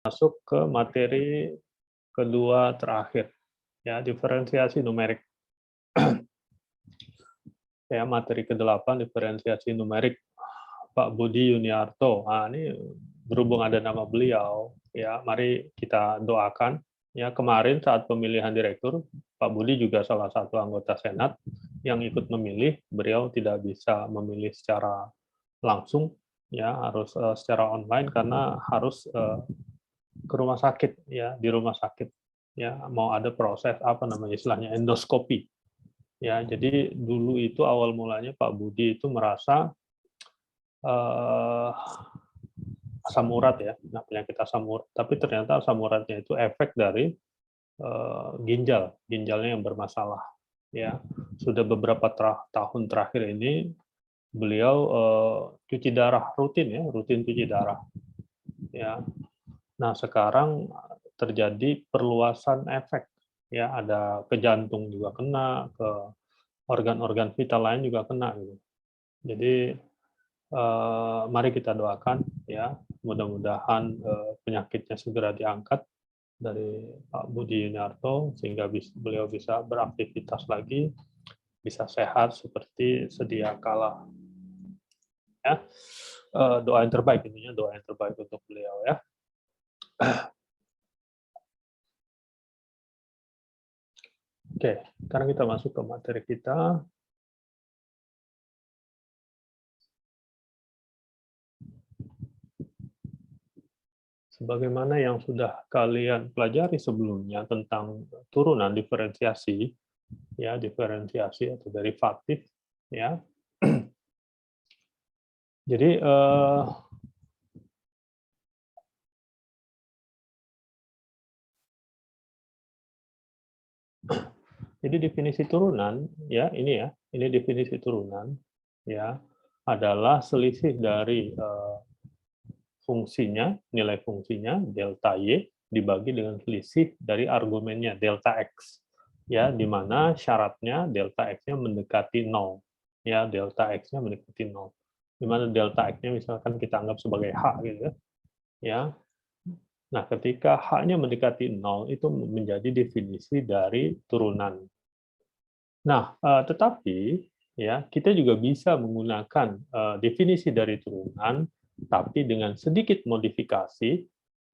Masuk ke materi kedua terakhir, ya, diferensiasi numerik. Ya, materi ke-8 diferensiasi numerik, Pak Budi Yuniarto. Nah, ini berhubung ada nama beliau, ya, mari kita doakan. Ya, kemarin saat pemilihan direktur, Pak Budi juga salah satu anggota Senat yang ikut memilih. Beliau tidak bisa memilih secara langsung, ya, harus secara online karena harus ke rumah sakit, ya, di rumah sakit, ya, mau ada proses apa namanya istilahnya endoskopi, ya. Jadi dulu itu awal mulanya Pak Budi itu merasa asam urat, ya, nah, penyakit asam urat, tapi ternyata asam uratnya itu efek dari ginjalnya yang bermasalah, ya. Sudah beberapa tahun terakhir ini beliau cuci darah rutin, ya, rutin cuci darah, ya. Nah, sekarang terjadi perluasan efek, ya, ada ke jantung juga kena, ke organ-organ vital lain juga kena, gitu. Jadi mari kita doakan, ya, mudah-mudahan penyakitnya segera diangkat dari Pak Budi Yuniarto sehingga beliau bisa beraktivitas lagi, bisa sehat seperti sedia kala, ya. Doa yang terbaik, intinya doa yang terbaik untuk beliau, ya. Oke, sekarang kita masuk ke materi kita. Sebagaimana yang sudah kalian pelajari sebelumnya tentang turunan diferensiasi, ya, diferensiasi atau derivatif, ya. Jadi definisi turunan, ya, ini definisi turunan, ya, adalah selisih dari fungsinya, nilai fungsinya delta y dibagi dengan selisih dari argumennya delta x, ya, di mana syaratnya delta x-nya mendekati 0, ya, delta x-nya mendekati 0, di mana delta x-nya misalkan kita anggap sebagai h, gitu, ya. Nah, ketika h-nya mendekati 0 itu menjadi definisi dari turunan. Nah, tetapi, ya, kita juga bisa menggunakan definisi dari turunan, tapi dengan sedikit modifikasi,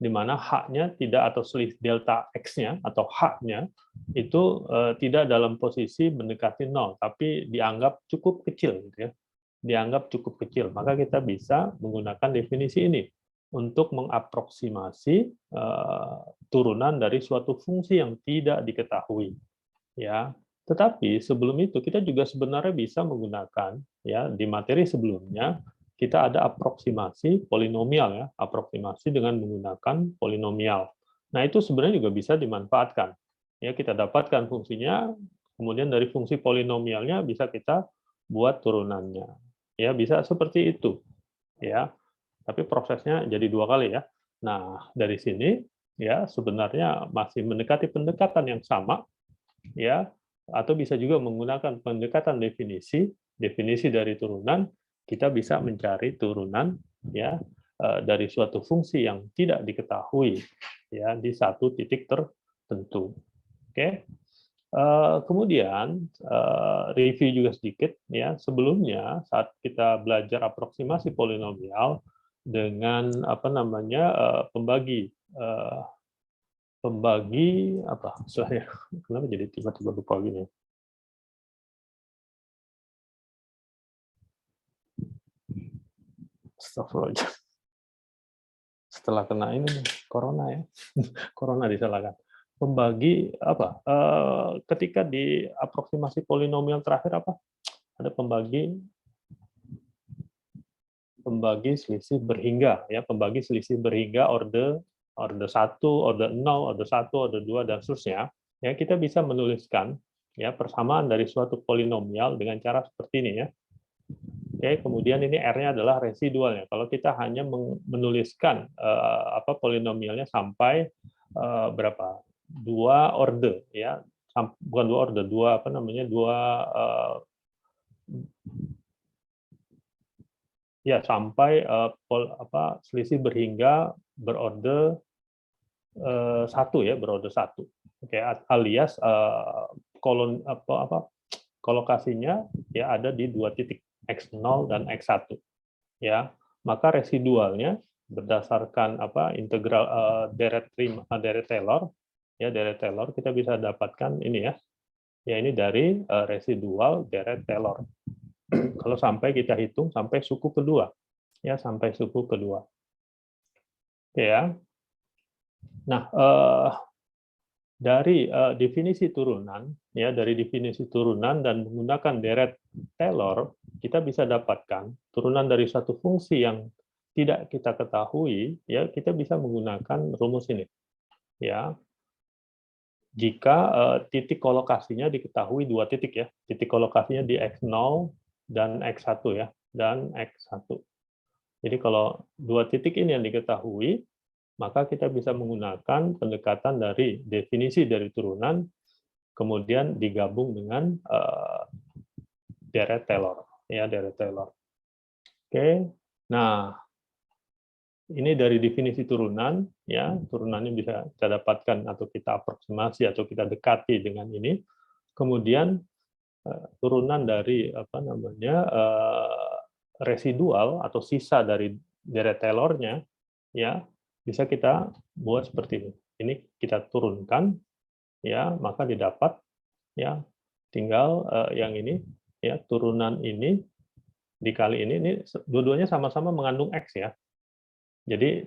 di mana h-nya tidak, atau selisih delta x-nya atau h-nya itu tidak dalam posisi mendekati 0, tapi dianggap cukup kecil, gitu, ya. Dianggap cukup kecil. Maka kita bisa menggunakan definisi ini untuk mengaproksimasi turunan dari suatu fungsi yang tidak diketahui, ya. Tetapi sebelum itu kita juga sebenarnya bisa menggunakan, ya, di materi sebelumnya kita ada aproksimasi polinomial, ya, aproksimasi dengan menggunakan polinomial. Nah, itu sebenarnya juga bisa dimanfaatkan. Ya, kita dapatkan fungsinya, kemudian dari fungsi polinomialnya bisa kita buat turunannya. Ya, bisa seperti itu, ya. Tapi prosesnya jadi 2 kali, ya. Nah, dari sini, ya, sebenarnya masih mendekati pendekatan yang sama, ya, atau bisa juga menggunakan pendekatan definisi, definisi dari turunan, kita bisa mencari turunan, ya, dari suatu fungsi yang tidak diketahui, ya, di satu titik tertentu. Oke. Kemudian review juga sedikit, ya, sebelumnya saat kita belajar aproksimasi polinomial dengan apa namanya eh, pembagi apa istilahnya, kenapa jadi tiba-tiba lupa gini. Astagfirullah. Setelah kena ini corona, ya. Corona disalahkan. Pembagi apa? Ketika di aproksimasi polinomial terakhir apa? Ada pembagi selisih berhingga, ya, pembagi selisih berhingga orde 1, orde 0, orde 1, orde 2 dan seterusnya. Ya, kita bisa menuliskan, ya, persamaan dari suatu polinomial dengan cara seperti ini, ya. Oke, kemudian ini R-nya adalah residualnya. Kalau kita hanya menuliskan apa polinomialnya sampai berapa? 2 orde, ya. Bukan 2 orde, dua apa namanya? Ya, sampai selisih berhingga berorde satu ya, berorder satu. Oke, alias kolon kolokasinya ya ada di dua titik X0 dan X1 ya. Maka residualnya berdasarkan integral deret Taylor ya, deret Taylor kita bisa dapatkan ini ya. Ya ini dari residual deret Taylor. Kalau sampai kita hitung sampai suku kedua ya, sampai suku kedua. Oke ya. Nah, dari definisi turunan ya, dari definisi turunan dan menggunakan deret Taylor, kita bisa dapatkan turunan dari satu fungsi yang tidak kita ketahui ya, kita bisa menggunakan rumus ini ya. Jika titik kolokasinya diketahui dua titik ya, titik kolokasinya di X0 dan X1 ya, dan X1. Jadi kalau dua titik ini yang diketahui, maka kita bisa menggunakan pendekatan dari definisi dari turunan, kemudian digabung dengan deret Taylor, ya deret Taylor. Oke, nah ini dari definisi turunan, ya turunannya bisa kita dapatkan atau kita aproksimasi atau kita dekati dengan ini. Kemudian turunan dari residual atau sisa dari deret Taylor-nya, ya bisa kita buat seperti ini. Ini kita turunkan, ya maka didapat, ya tinggal yang ini, ya turunan ini dikali ini dua-duanya sama-sama mengandung x ya. Jadi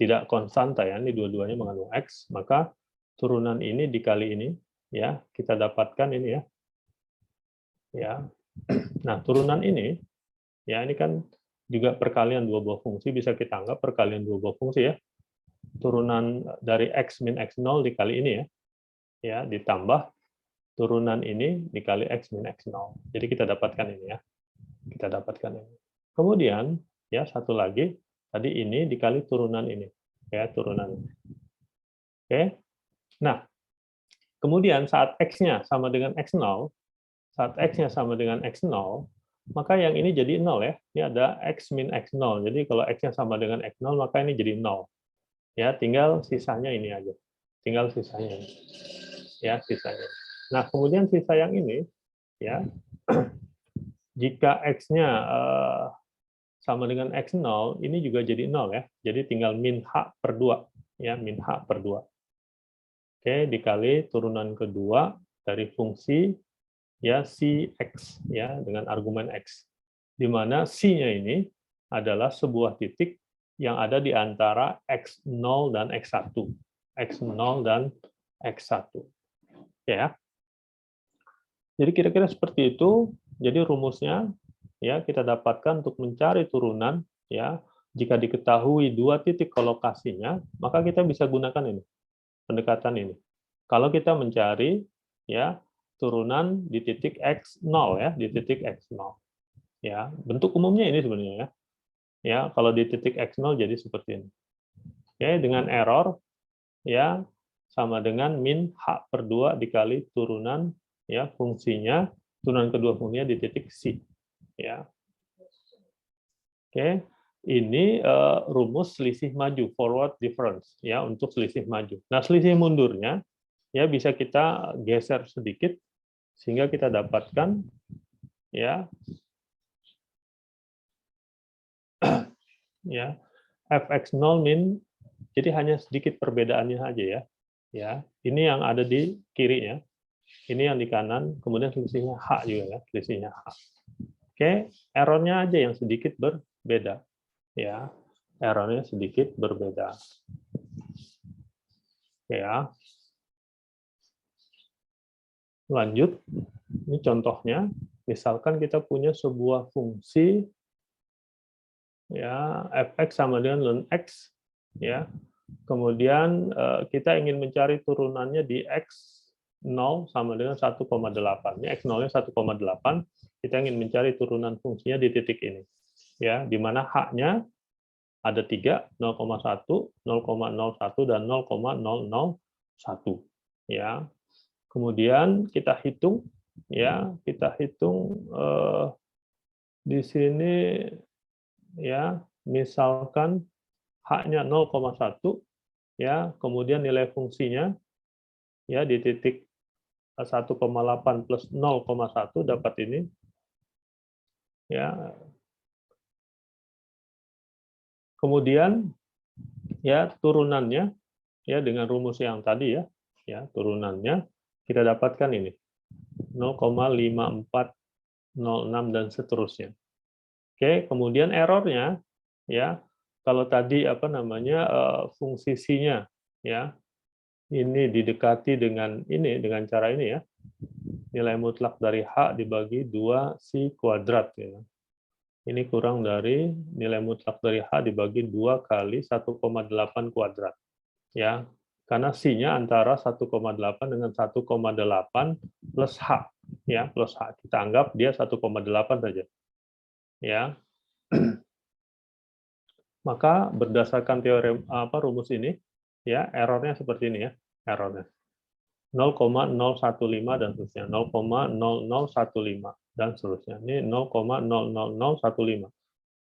tidak konstanta ya, ini dua-duanya mengandung x, maka turunan ini dikali ini, ya kita dapatkan ini ya. Ya, nah turunan ini, ya ini kan juga perkalian dua buah fungsi, bisa kita anggap perkalian dua buah fungsi ya. Turunan dari x min x0 dikali ini ya ditambah turunan ini dikali x min x0. Jadi kita dapatkan ini ya, kita dapatkan ini. Kemudian ya satu lagi, tadi ini dikali turunan ini, ya turunan ini. Oke, nah kemudian saat x-nya sama dengan x0, saat x-nya sama dengan x0, maka yang ini jadi 0 ya. Ini ada x min x0. Jadi kalau x-nya sama dengan x0, maka ini jadi 0. Ya, tinggal sisanya ini aja. Tinggal sisanya ini. Ya, sisanya. Nah, kemudian sisa yang ini, ya, jika x-nya sama dengan x0, ini juga jadi 0 ya. Jadi tinggal min h per 2. Ya, min h per 2. Oke, dikali turunan kedua dari fungsi ya si x ya dengan argumen x, di mana c-nya ini adalah sebuah titik yang ada di antara x0 dan x1, x0 dan x1 ya. Jadi kira-kira seperti itu. Jadi rumusnya ya kita dapatkan untuk mencari turunan ya, jika diketahui dua titik kolokasinya, maka kita bisa gunakan ini pendekatan ini. Kalau kita mencari ya turunan di titik x0 ya, di titik x0. Ya, bentuk umumnya ini sebenarnya ya. Ya, kalau di titik x0 jadi seperti ini. Oke, dengan error ya sama dengan min h per 2 dikali turunan ya fungsinya, turunan kedua fungsinya di titik c. Ya. Oke, ini rumus selisih maju, forward difference ya untuk selisih maju. Nah, selisih mundurnya ya bisa kita geser sedikit sehingga kita dapatkan ya ya fx0 min, jadi hanya sedikit perbedaannya aja ya. Ya, ini yang ada di kiri ya. Ini yang di kanan, kemudian selisihnya h juga ya, selisihnya h. Oke, errornya aja yang sedikit berbeda ya. Errornya sedikit berbeda. Ya. Lanjut. Ini contohnya, misalkan kita punya sebuah fungsi ya fx sama dengan ln x ya. Kemudian kita ingin mencari turunannya di x0 sama dengan 1,8. Ini x0-nya 1,8. Kita ingin mencari turunan fungsinya di titik ini. Ya, di mana h-nya ada 3, 0,1, 0,01 dan 0,001. Ya. Kemudian kita hitung ya, kita hitung di sini ya, misalkan h-nya 0,1 ya, kemudian nilai fungsinya ya di titik 1,8 plus 0,1 dapat ini, ya. Kemudian ya turunannya ya dengan rumus yang tadi ya turunannya kita dapatkan ini 0,5406 dan seterusnya. Oke, kemudian errornya ya kalau tadi apa namanya fungsi C-nya ya ini didekati dengan cara ini ya, nilai mutlak dari H dibagi 2 C kuadrat ya. Ini kurang dari nilai mutlak dari H dibagi 2 kali 1,8 kuadrat ya. Karena C-nya antara 1,8 dengan 1,8 plus H ya, plus H. Kita anggap dia 1,8 saja. Ya. Maka berdasarkan teorem rumus ini ya, errornya seperti ini ya, errornya 0,015 dan seterusnya, 0,0015 dan seterusnya. Ini 0,00015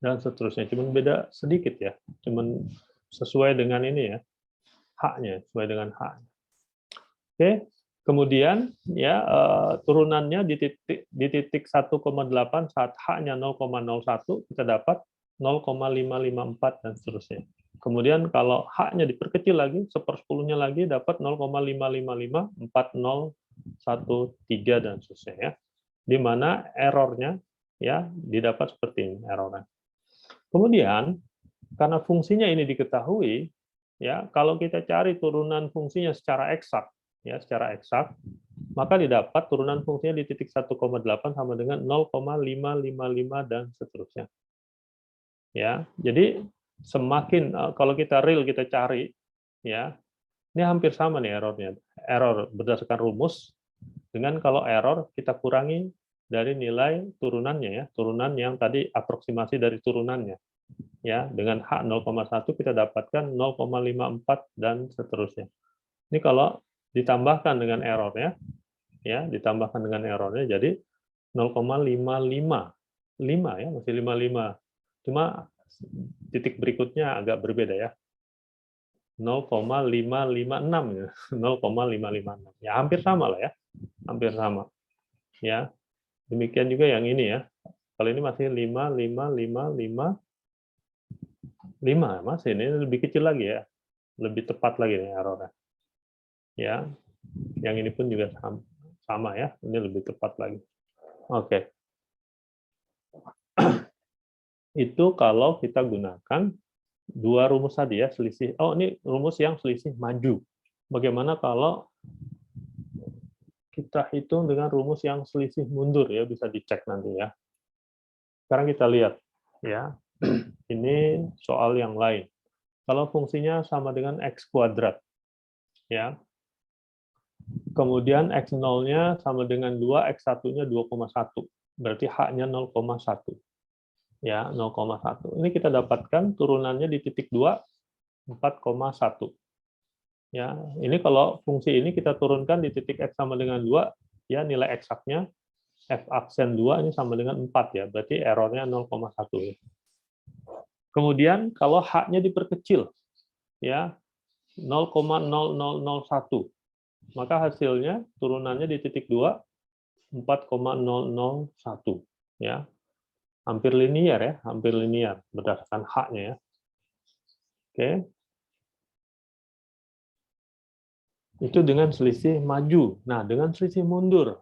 dan seterusnya. Cuman beda sedikit ya. Cuman sesuai dengan ini ya, H-nya, sesuai dengan H. Oke, kemudian ya turunannya di titik 1,8 saat H-nya 0,01 kita dapat 0,554 dan seterusnya. Kemudian kalau H-nya diperkecil lagi, 1/10-nya lagi dapat 0,5554013 dan seterusnya ya. Di mana errornya ya didapat seperti ini errornya. Kemudian karena fungsinya ini diketahui, ya kalau kita cari turunan fungsinya secara eksak, maka didapat turunan fungsinya di titik 1,8 sama dengan 0,555 dan seterusnya. Ya, jadi semakin kalau kita real kita cari, ya ini hampir sama nih errornya. Error berdasarkan rumus dengan kalau error kita kurangi dari nilai turunannya ya, turunan yang tadi aproksimasi dari turunannya. Ya, dengan H 0,1 kita dapatkan 0,54 dan seterusnya. Ini kalau ditambahkan dengan errornya, ya, ditambahkan dengan errornya jadi 0,555 ya, masih 55. Cuma titik berikutnya agak berbeda ya. 0,556 ya, 0,556. Ya, hampir sama lah ya. Hampir sama. Ya. Demikian juga yang ini ya. Kalau ini masih 5, masih ini lebih kecil lagi ya. Lebih tepat lagi nih errornya. Ya. Yang ini pun juga sama ya. Ini lebih tepat lagi. Oke. Itu kalau kita gunakan dua rumus tadi ya, selisih. Oh, ini rumus yang selisih maju. Bagaimana kalau kita hitung dengan rumus yang selisih mundur ya, bisa dicek nanti ya. Sekarang kita lihat ya. Ini soal yang lain. Kalau fungsinya sama dengan x kuadrat ya. Kemudian x0-nya sama dengan 2, x1-nya 2,1. Berarti H-nya 0,1. Ya, 0,1. Ini kita dapatkan turunannya di titik 2, 4,1. Ya, ini kalau fungsi ini kita turunkan di titik x sama dengan 2, ya nilai eksaknya f aksen 2 ini sama dengan 4 ya, berarti errornya 0,1. Kemudian kalau H-nya diperkecil, ya 0,0001, maka hasilnya turunannya di titik 2, 4,001. Ya, hampir linear ya, hampir linear berdasarkan H-nya ya. Oke. Itu dengan selisih maju. Nah, dengan selisih mundur,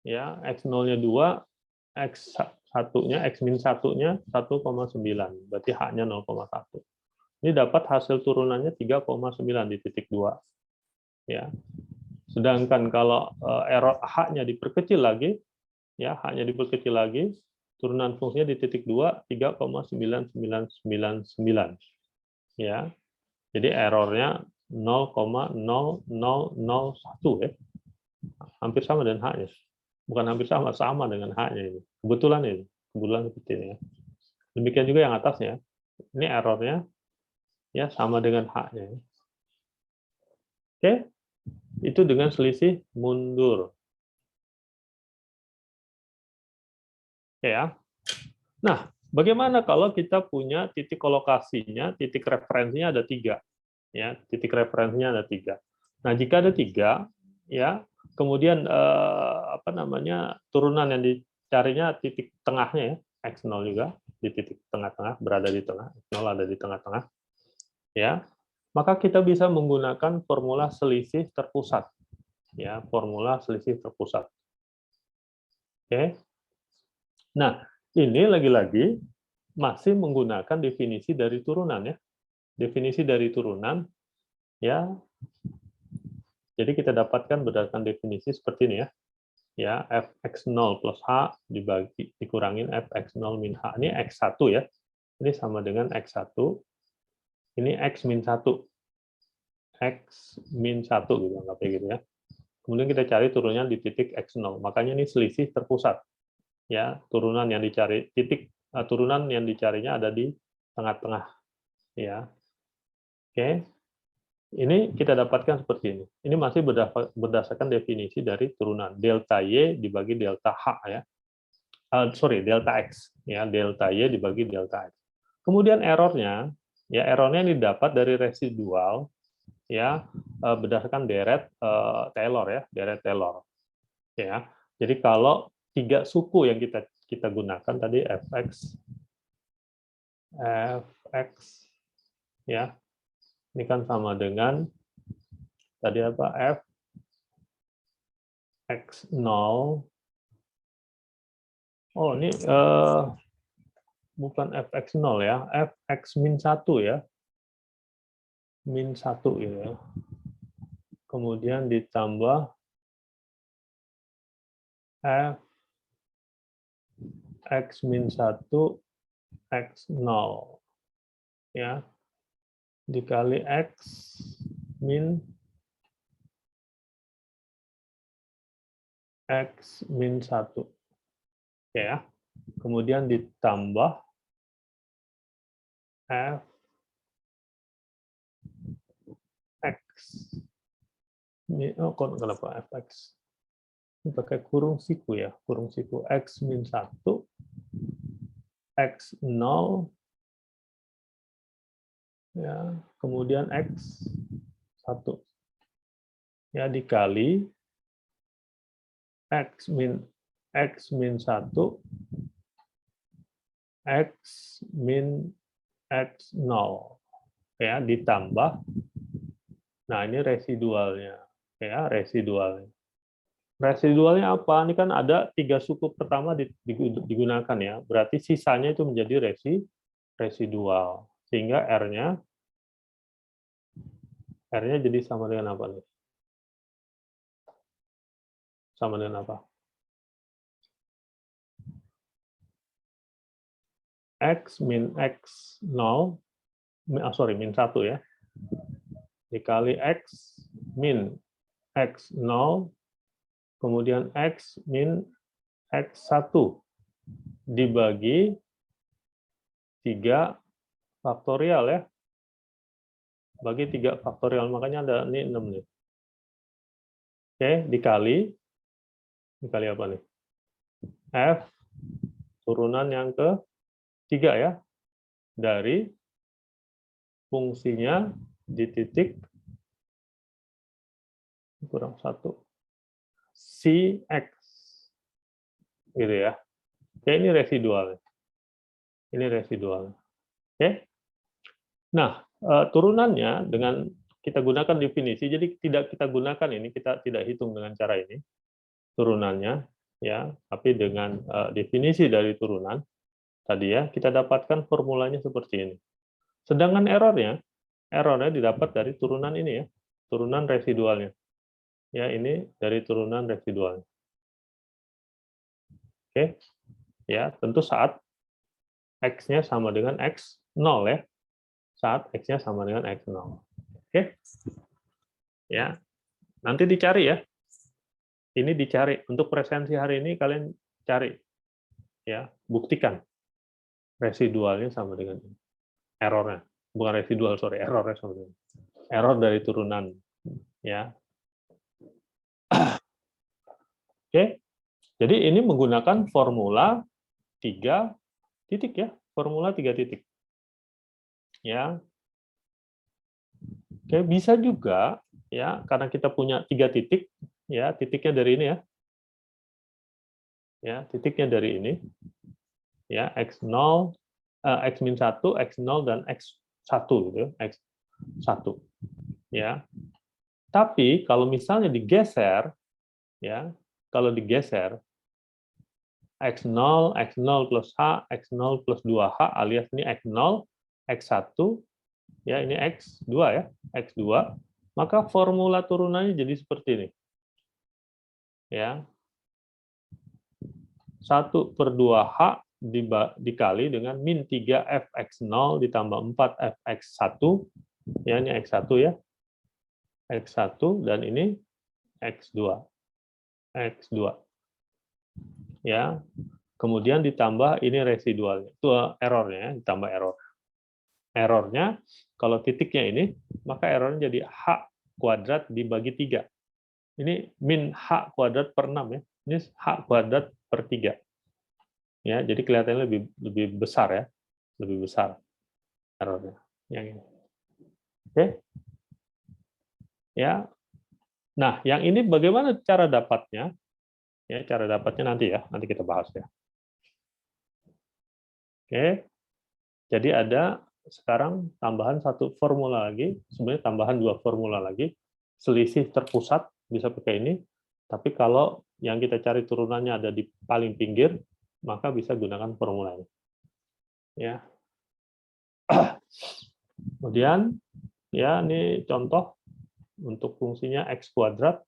ya x0-nya 2, x1-nya, x-1-nya 1,9, berarti H-nya 0,1. Ini dapat hasil turunannya 3,9 di titik 2. Ya. Sedangkan kalau error H-nya diperkecil lagi, ya H-nya diperkecil lagi, turunan fungsinya di titik 2, 3,9999. Ya. Jadi errornya 0,0001 ya. Hampir sama dengan H-nya. Bukan hampir sama dengan H-nya ini. Kebetulan seperti ini ya. Demikian juga yang atasnya. Ini errornya ya sama dengan H-nya. Oke. Itu dengan selisih mundur. Oke ya. Nah, bagaimana kalau kita punya titik kolokasinya, titik referensinya ada 3. Ya, titik referensinya ada 3. Nah, jika ada 3, ya, kemudian turunan yang dicarinya titik tengahnya ya, X0 juga di titik tengah-tengah, berada di tengah, X0 ada di tengah-tengah, ya. Maka kita bisa menggunakan formula selisih terpusat. Ya, formula selisih terpusat. Oke. Nah, ini lagi-lagi masih menggunakan definisi dari turunan ya. Definisi dari turunan ya. Jadi kita dapatkan berdasarkan definisi seperti ini ya. Ya, fx0 plus h dikurangin fx0 min h. Ini x1 ya. Ini sama dengan x1. Ini x min 1. X min 1 gitu, anggapnya gitu ya. Kemudian kita cari turunnya di titik x0. Makanya ini selisih terpusat. Ya, turunan yang dicari turunan yang dicarinya ada di tengah-tengah ya. Oke. Ini kita dapatkan seperti ini. Ini masih berdasarkan definisi dari turunan delta y dibagi delta h ya. Delta x ya, delta y dibagi delta x. Kemudian errornya didapat dari residual ya, berdasarkan deret Taylor ya, deret Taylor. Ya. Jadi kalau 3 suku yang kita gunakan tadi fx ya. Ini kan sama dengan tadi apa? Fx0. Oh, ini bukan fx0 ya, fx min 1 ya. Min 1 ya. Kemudian ditambah fx min 1 x0 ya. Dikali x min 1 ya. Kemudian ditambah fx kenapa fx ini pakai kurung siku ya, kurung siku x min 1 x0 ya, kemudian x1 ya, dikali x min 1 x min x0 ya, ditambah, nah ini residualnya ya, residualnya apa? Ini kan ada 3 suku pertama digunakan ya, berarti sisanya itu menjadi residual, sehingga R-nya jadi sama dengan apa nih? Sama dengan apa? X min x0 min 1 ya, dikali x min x0 kemudian x min x1 dibagi 3 faktorial ya, bagi 3 faktorial, makanya ada ini 6 nih. Oke, dikali apa nih? F turunan yang ke-3 ya, dari fungsinya di titik kurang 1 Cx gitu ya. Oke, ini residual. Ini residual. Oke. Nah, turunannya dengan kita gunakan definisi, jadi tidak kita gunakan ini, kita tidak hitung dengan cara ini turunannya ya, tapi dengan definisi dari turunan tadi ya, kita dapatkan formulanya seperti ini. Sedangkan errornya didapat dari turunan ini ya, turunan residualnya. Ya, ini dari turunan residualnya. Oke. Ya, tentu saat X-nya sama dengan X0 ya. Saat X-nya sama dengan X0. Oke. Ya. Nanti dicari ya. Ini dicari. Untuk presensi hari ini kalian cari. Ya, buktikan residualnya sama dengan ini. Errornya. Bukan residual, sorry, errornya sama dengan. Error dari turunan. Ya. Oke. Jadi ini menggunakan formula 3 titik ya. Formula 3 titik. Ya. Oke. Oke, bisa juga ya, karena kita punya 3 titik, ya, titiknya dari ini ya. Ya, titiknya dari ini, ya, x0, x-1, x0 dan x1 gitu, x1. Ya. Tapi kalau misalnya digeser, ya, kalau digeser x0, x0 plus h, x0 plus 2h alias ini x0, x1, ya ini x2 ya, x2, maka formula turunannya jadi seperti ini. Ya. 1/2h dikali dengan min 3 fx0 ditambah 4 fx1, ya ini x1 ya, x1 dan ini x2, x2. Ya, kemudian ditambah ini residualnya, itu errornya, ditambah error. Errornya, kalau titiknya ini, maka errornya jadi h kuadrat dibagi 3. Ini min h kuadrat per 6 ya, ini h kuadrat per 3. Ya, jadi kelihatannya lebih besar ya, lebih besar errornya. Yang ini. Oke. Ya. Nah, yang ini bagaimana cara dapatnya? Ya, cara dapatnya nanti kita bahas ya. Oke. Jadi ada sekarang tambahan satu formula lagi, sebenarnya tambahan 2 formula lagi. Selisih terpusat bisa pakai ini, tapi kalau yang kita cari turunannya ada di paling pinggir, maka bisa gunakan formula ini. Ya. Kemudian ya ini contoh untuk fungsinya x kuadrat,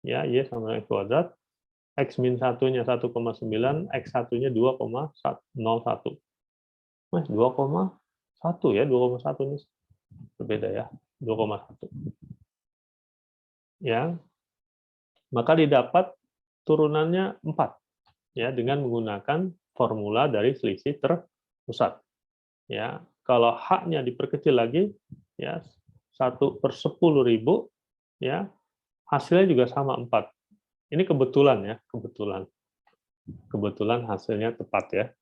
ya y sama x kuadrat, x min 1-nya 1,9, x 1-nya 2,01. Mas 2,1 ya, 2,1 ini berbeda ya, 2,1. Ya, maka didapat turunannya 4 ya dengan menggunakan formula dari selisih terpusat. Ya, kalau h-nya diperkecil lagi ya 1/10.000 ya, hasilnya juga sama 4. Ini kebetulan ya, kebetulan hasilnya tepat ya.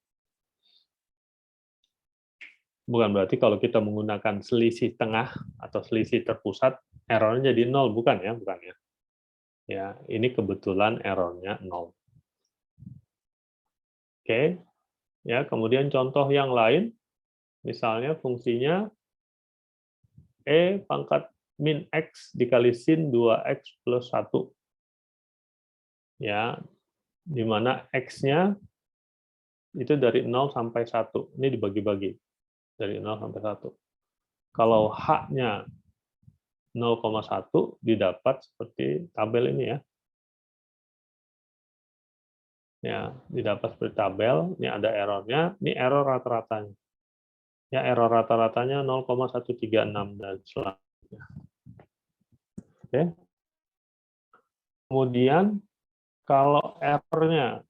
Bukan berarti kalau kita menggunakan selisih tengah atau selisih terpusat errornya jadi 0, bukan ya, bukan ya. Ya, ini kebetulan errornya 0. Oke. Ya, kemudian contoh yang lain, misalnya fungsinya e pangkat min x dikali sin 2x plus 1. Ya, di mana x-nya itu dari 0 sampai 1. Ini dibagi-bagi dari 0 sampai 1. Kalau h-nya 0,1 didapat seperti tabel ini ya. Ya, didapat seperti tabel, ini ada errornya, ini error rata-ratanya. Ya, error rata-ratanya 0,136 dan selanjutnya. Oke. Kemudian kalau errornya,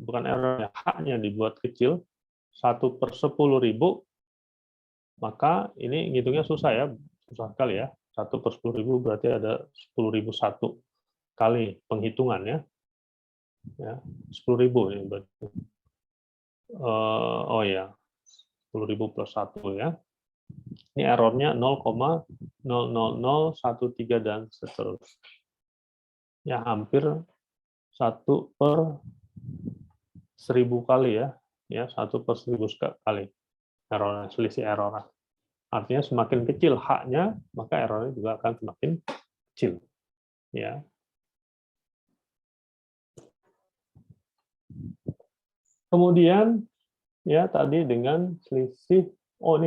bukan errornya, h-nya dibuat kecil, 1/10.000, maka ini ngitungnya susah ya, susah sekali ya. 1/10.000 berarti ada 10.001 kali penghitungan ya. Ya, 10.000 ini berarti. Oh ya, 10.000 plus 1 ya. Ini errornya 0,00013 dan seterusnya. Ya, hampir 1/1000 kali ya. Ya, 1/1000 kali error, selisih error. Artinya semakin kecil h-nya, maka errornya juga akan semakin kecil. Ya. Kemudian ya tadi dengan selisih,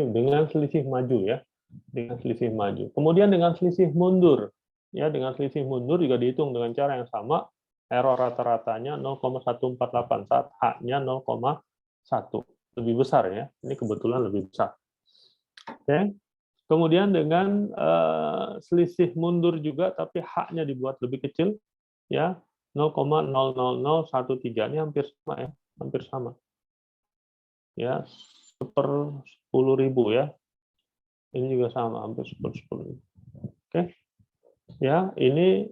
dengan selisih maju ya, dengan selisih maju. Kemudian dengan selisih mundur, ya dengan selisih mundur juga dihitung dengan cara yang sama, error rata-ratanya 0,148 saat h-nya 0,1, lebih besar ya, ini kebetulan lebih besar. Oke. Kemudian dengan selisih mundur juga, tapi h-nya dibuat lebih kecil, ya 0,00013, ini hampir sama ya, hampir sama. Ya, 1/10.000 ya. Ini juga sama, hampir 1/10.000. Oke. Ya, ini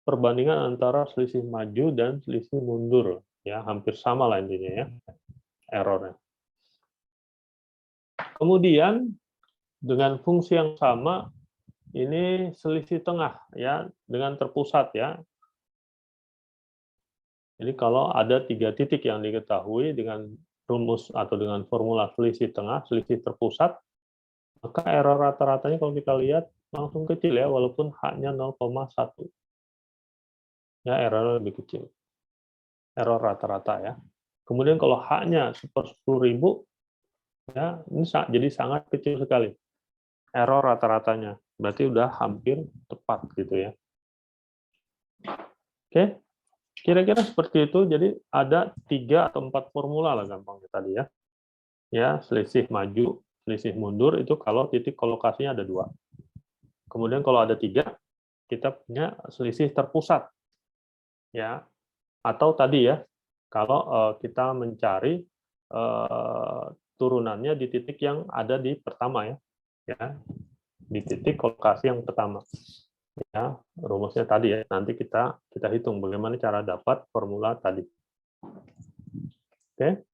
perbandingan antara selisih maju dan selisih mundur. Ya, hampir sama lah intinya ya, errornya. Kemudian, dengan fungsi yang sama, ini selisih tengah ya dengan terpusat ya. Jadi kalau ada 3 titik yang diketahui dengan rumus atau dengan formula selisih tengah, selisih terpusat, maka error rata-ratanya kalau kita lihat langsung kecil ya, walaupun H-nya 0,1. Ya, error lebih kecil. Error rata-rata ya. Kemudian kalau H-nya 10.000, ya, ini jadi sangat kecil sekali. Error rata-ratanya. Berarti udah hampir tepat gitu ya. Oke. Kira-kira seperti itu, jadi ada 3 atau 4 formula lah gampangnya tadi ya. Ya, selisih maju, selisih mundur itu kalau titik kolokasinya ada 2. Kemudian kalau ada 3, kita punya selisih terpusat. Ya, atau tadi ya, kalau kita mencari turunannya di titik yang ada di pertama ya, di titik kolokasi yang pertama. Ya, rumusnya tadi ya. Nanti kita hitung bagaimana cara dapat formula tadi. Oke.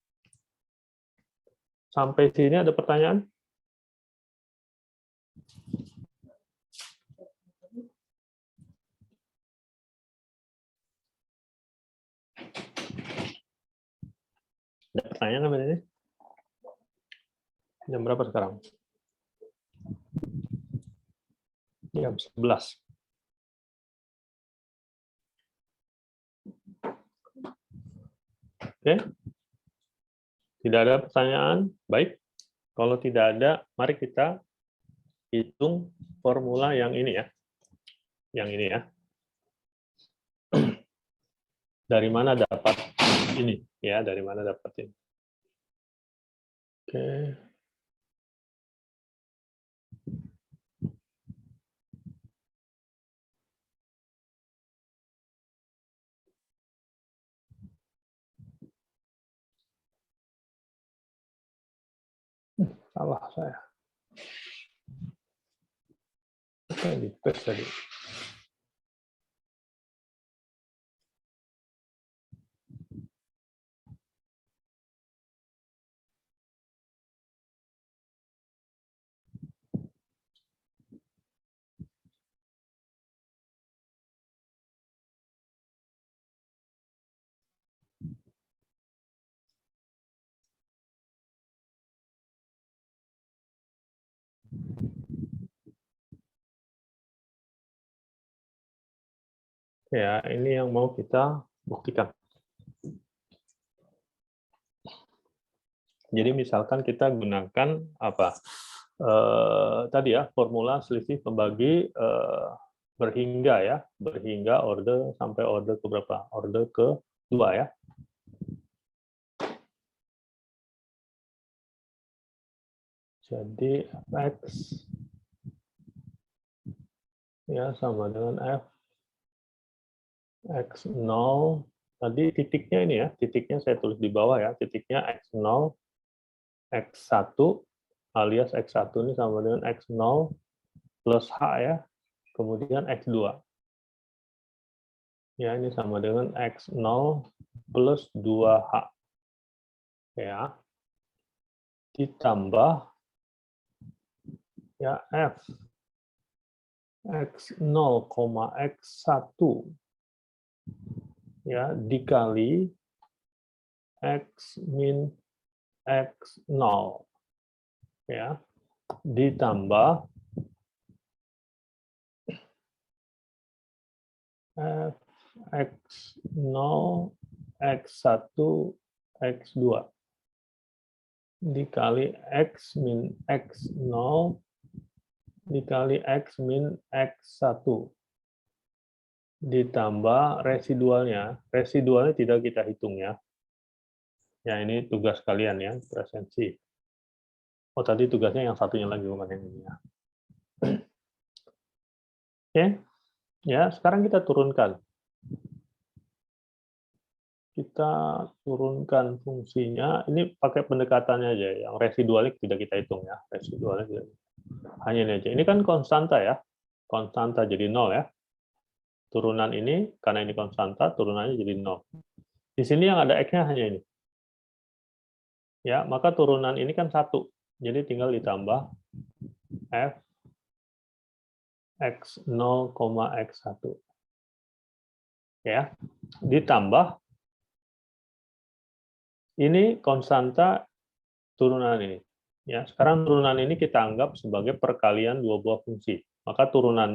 Sampai sini ada pertanyaan? Ada pertanyaan apa ini? Jam berapa sekarang? Jam 11. Oke. Tidak ada pertanyaan? Baik. Kalau tidak ada, mari kita hitung formula yang ini ya. Yang ini ya. Dari mana dapat ini? Ya, dari mana dapat ini? Oke. Salah saya. Oke, di paste tadi. Ya, ini yang mau kita buktikan. Jadi misalkan kita gunakan apa? Tadi ya, formula selisih pembagi berhingga ya, berhingga order sampai order ke berapa? Order ke 2 ya. Jadi Fx ya sama dengan F X0, tadi titiknya ini ya, titiknya saya tulis di bawah ya, titiknya X0, X1, alias X1 ini sama dengan X0 plus H ya, kemudian X2. Ya, ini sama dengan X0 plus 2H. Ya, ditambah ya F X0, X1 ya dikali X min X0 ya ditambah F X0 X1 X2 dikali X min X0 dikali X min X1 ditambah residualnya tidak kita hitung ya. Ya, ini tugas kalian ya, presensi. Oh, tadi tugasnya yang satunya lagi, bukan yang ini ya. Oke, ya sekarang kita turunkan. Kita turunkan fungsinya, ini pakai pendekatannya aja, yang residualnya tidak kita hitung ya. Residualnya tidak. Hanya ini aja. Ini kan konstanta ya, konstanta jadi 0 ya. Turunan ini, karena ini konstanta, turunannya jadi 0. Di sini yang ada X-nya hanya ini. Ya, maka turunan ini kan 1. Jadi tinggal ditambah F X0, X1. Ya. Ditambah ini konstanta turunan ini. Ya, sekarang turunan ini kita anggap sebagai perkalian dua buah fungsi. Maka turunan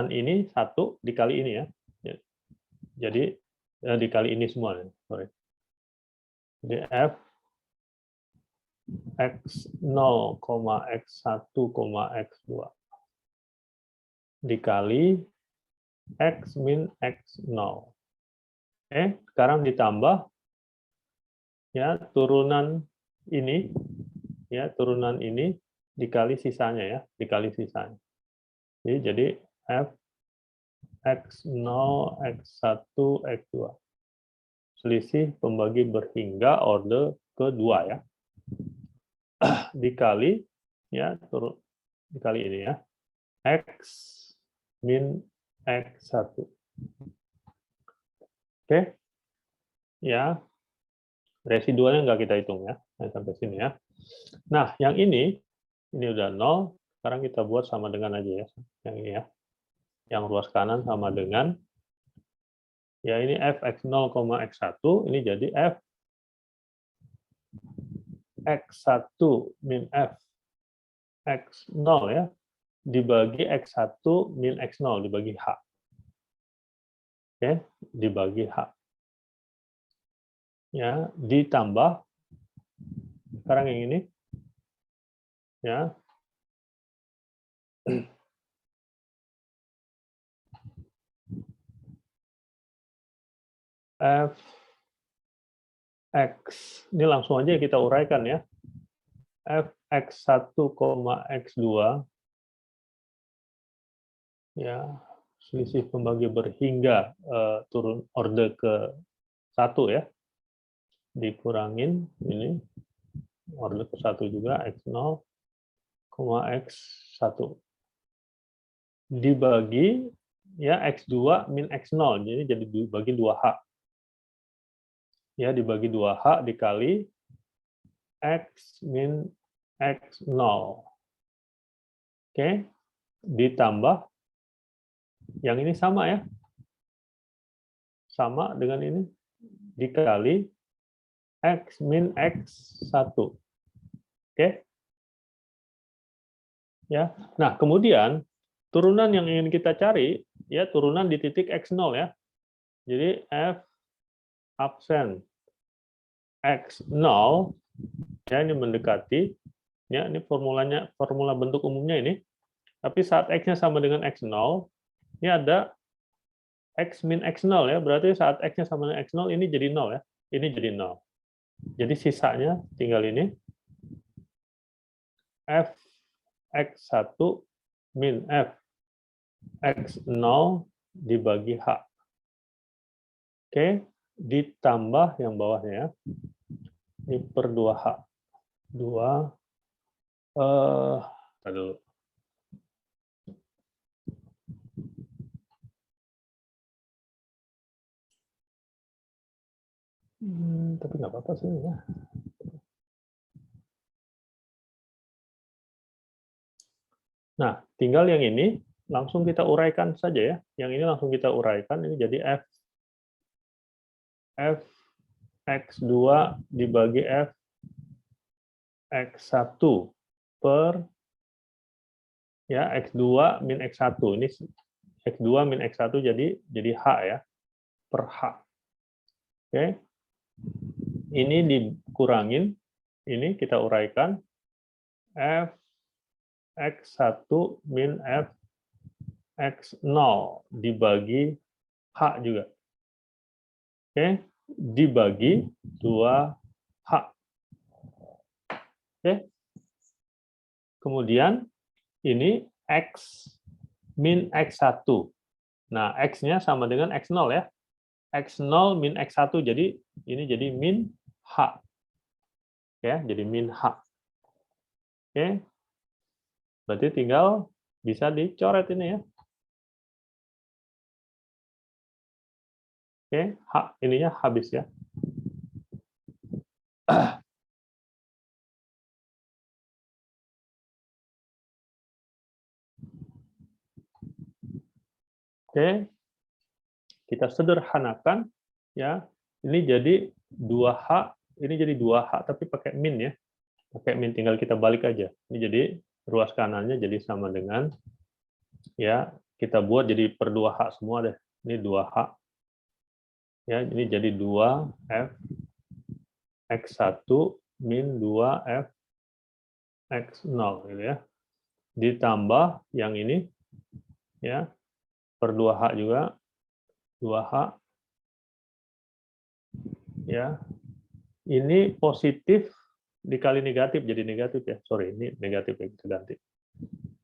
ini 1 dikali ini ya. Jadi dikali ini semua. Sorry. Jadi F X0, X1, X2 dikali X min X0. Sekarang ditambah ya turunan ini dikali sisanya ya, dikali sisanya. Jadi F X0, X1, X2. Selisih pembagi berhingga orde kedua ya. Dikali ya dikali ini ya. X min X1. Oke. Ya. Residualnya nggak kita hitung ya. Sampai sini ya. Nah, yang ini udah 0, sekarang kita buat sama dengan aja ya. Yang ini ya. Yang ruas kanan sama dengan ya ini F X0, X1, ini jadi F X1 min F X0 ya, dibagi X1 min X0, dibagi H. Oke, dibagi H. Ya, ditambah, sekarang yang ini, ya, F X, ini langsung aja kita uraikan ya. F X1, X2, ya, selisih pembagi berhingga turun orde ke 1 ya, dikurangin ini orde ke 1 juga X0, X1 dibagi ya X2 min X0, jadi dibagi 2H ya, dibagi 2H dikali X min X0. Oke, ditambah yang ini sama ya, sama dengan ini, dikali X min X1. Oke. Ya. Nah, kemudian turunan yang ingin kita cari ya turunan di titik X0 ya. Jadi F absen X0 ya, ini mendekati ya, ini formula bentuk umumnya ini. Tapi saat X-nya sama dengan X0, ini ada X min X0 ya, berarti saat X-nya sama dengan X0 ini jadi 0 ya. Ini jadi 0. Jadi sisanya tinggal ini F X1 min F X0 dibagi H. Oke, ditambah yang bawahnya. Ini per 2H. 2, aduh. Tapi nggak apa-apa sih ya. Nah, tinggal yang ini langsung kita uraikan saja ya. Yang ini langsung kita uraikan, ini jadi F X2 dibagi F X1 per ya X2 min X1. Ini X2 min X1 jadi H ya, per H. Oke. Ini dikurangin, ini kita uraikan F X1 min F X0 dibagi H juga. Oke, dibagi 2H. Oke. Kemudian ini X min X1. Nah, X-nya sama dengan X0 ya. X0 min X1, jadi ini jadi min H. Ya, jadi min H. Oke. Berarti tinggal bisa dicoret ini ya. Oke, H ininya habis ya. Oke, kita sederhanakan, ya. Ini jadi 2H, ini jadi 2H tapi pakai min ya. Pakai min, tinggal kita balik aja. Ini jadi ruas kanannya jadi sama dengan, ya, kita buat jadi per 2H semua deh. Ini 2H. Ya, ini jadi 2F X1 min 2F X0 gitu ya. Ditambah yang ini, ya, per 2H juga, 2H, ya. Ini positif dikali negatif, jadi negatif ya. Sorry, ini negatif ya, kita ganti.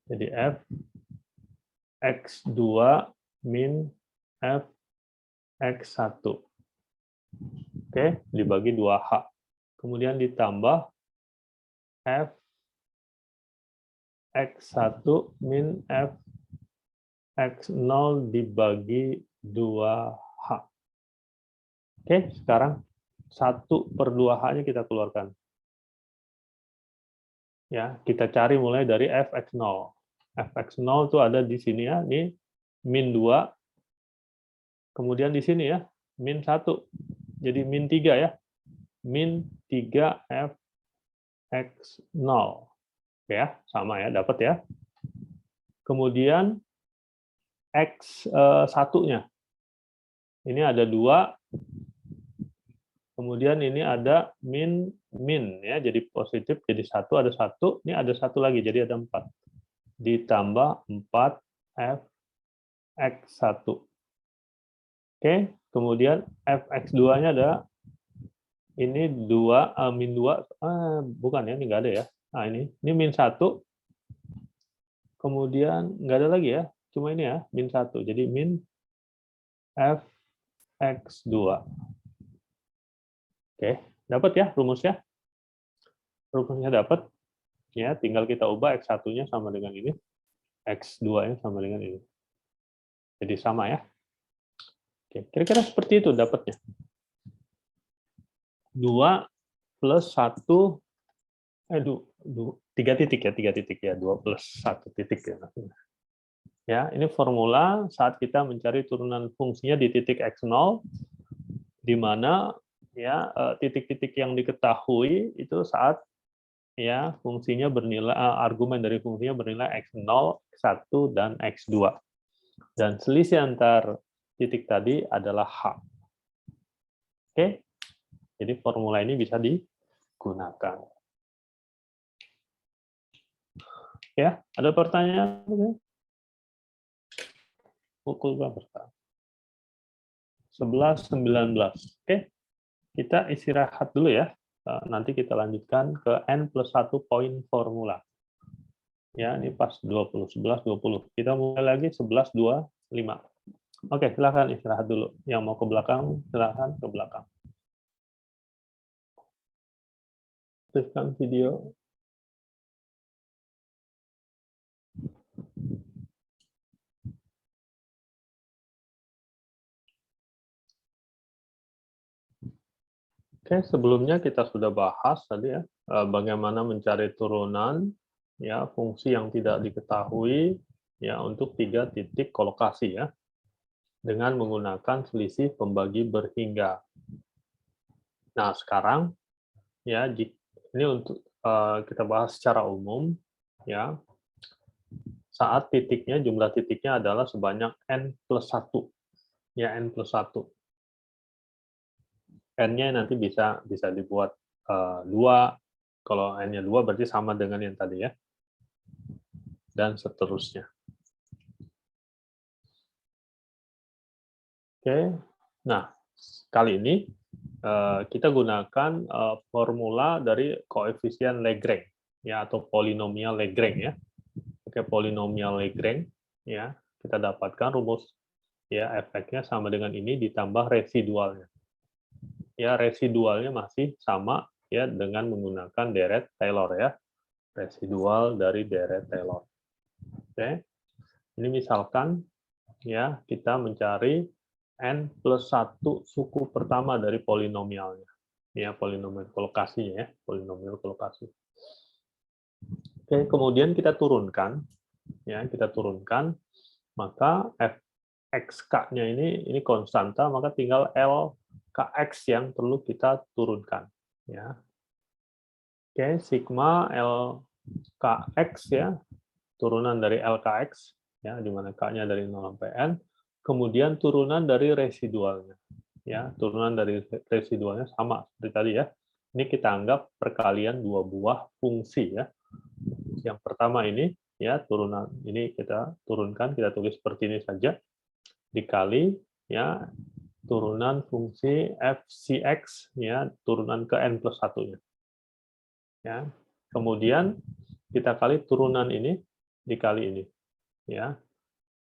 Jadi F X2 min F X1. Oke, dibagi 2H. Kemudian ditambah F X1 min F X0 dibagi 2H. Oke, sekarang 1/2H-nya kita keluarkan. Ya, kita cari mulai dari Fx0. Fx0 itu ada di sini ya, ini min 2. Kemudian di sini ya, min 1. Jadi min 3 ya. Min 3 Fx0. Ya, sama ya, dapat ya. Kemudian X1-nya. Ini ada 2. Kemudian ini ada min ya, jadi positif, jadi 1, ada 1, ini ada 1 lagi, jadi ada 4. Ditambah 4 Fx1. Oke, kemudian Fx2-nya ada ini 2, min 2, bukan ya, ini nggak ada ya. Nah, ini min 1, kemudian nggak ada lagi ya, cuma ini ya, min 1, jadi min Fx2. Oke, dapat ya rumusnya? Rumusnya dapat. Ya, tinggal kita ubah X1-nya sama dengan ini, X2-nya sama dengan ini. Jadi sama ya. Oke, kira-kira seperti itu dapatnya. 2 plus 1, 3 titik ya, 3 titik ya, 2 plus 1 titik ya. Ya, ini formula saat kita mencari turunan fungsinya di titik X0, di mana ya titik-titik yang diketahui itu saat ya fungsinya bernilai, argumen dari fungsinya bernilai X0, X1, dan X2. Dan selisih antar titik tadi adalah H. Oke, jadi formula ini bisa digunakan. Ya, ada pertanyaan? Pukul berapa sekarang? 11.19. Oke, kita istirahat dulu ya. Nanti kita lanjutkan ke N+1 poin formula. Ya, ini pas 20, 11.20. Kita mulai lagi 11.25. Oke, silakan istirahat dulu. Yang mau ke belakang, silakan ke belakang. Aktifkan video. Oke, sebelumnya kita sudah bahas tadi ya, bagaimana mencari turunan ya fungsi yang tidak diketahui ya untuk 3 titik kolokasi ya, dengan menggunakan selisih pembagi berhingga. Nah, sekarang ya ini untuk kita bahas secara umum ya, saat titiknya, jumlah titiknya adalah sebanyak N+1 ya, N+1. N-nya nanti bisa dibuat 2, kalau N-nya 2 berarti sama dengan yang tadi ya, dan seterusnya. Oke, nah kali ini kita gunakan formula dari koefisien Lagrange ya, atau polinomial Lagrange ya. Oke, polinomial Lagrange ya, kita dapatkan rumus ya, efeknya sama dengan ini ditambah residualnya. Ya, residualnya masih sama ya dengan menggunakan deret Taylor ya, residual dari deret Taylor. Oke, ini misalkan ya kita mencari N+1 suku pertama dari polinomialnya ya, polinomial kolokasinya ya, polinomial kolokasi. Oke, kemudian kita turunkan ya, maka XK-nya ini konstanta, maka tinggal LKX yang perlu kita turunkan. Ya. Oke, sigma LKX ya, turunan dari LKX, ya, di mana K-nya dari 0 sampai N, kemudian turunan dari residualnya. Ya, turunan dari residualnya sama seperti tadi ya. Ini kita anggap perkalian dua buah fungsi ya. Yang pertama ini ya, turunan ini kita turunkan, kita tulis seperti ini saja, dikali ya turunan fungsi fcx ya, turunan ke n plus 1-nya. Ya. Kemudian kita kali turunan ini dikali ini. Ya.